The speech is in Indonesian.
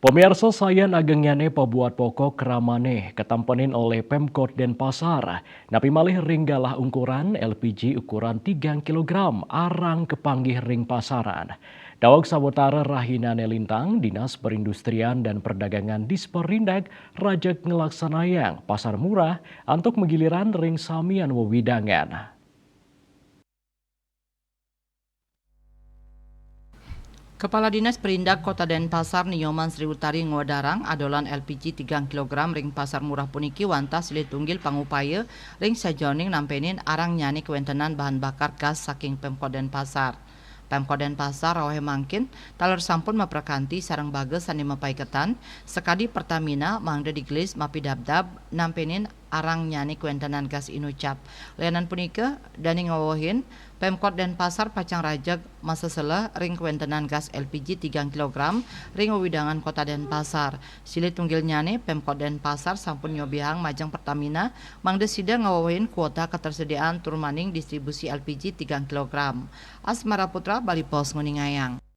Pemirsa sayan agengnyane pabuat pokok keramane ketampenin oleh Pemkot Denpasar. Napi malih ringgalah ukuran LPG ukuran 3 kilogram arang kepanggih ring pasaran. Dawag sabotara rahinane lintang Dinas Perindustrian dan Perdagangan Disperindak rajak ngelaksanayang pasar murah untuk menggiliran ring samian wewidangan. Kepala Dinas Perindak Kota Denpasar Nyoman Sri Utari ngodarang adolan LPG 3 kg ring pasar murah puniki wanta silih tunggil pangupaya ring sajoning nampenin arang nyani kewentenan bahan bakar gas saking Pemkot Denpasar. Pemkot Denpasar rawahe mangkin taler sampun maprakanti sareng bages sani mapaiketan sekadi Pertamina mangda digelis mapi dabdab nampenin arang nyani kewentenan gas inucap. Leanan punika dani ngawohin Pemkot Denpasar pacang rajag masa sela ring kewentenan gas LPG 3 kg ring wewidangan Kota Denpasar. Silih tunggil nyane Pemkot Denpasar sampun nyobihang majang Pertamina mangda sida ngawohin kuota ketersediaan turmaning distribusi LPG 3 kg. Asmara Putra Bali Pos nguningayang.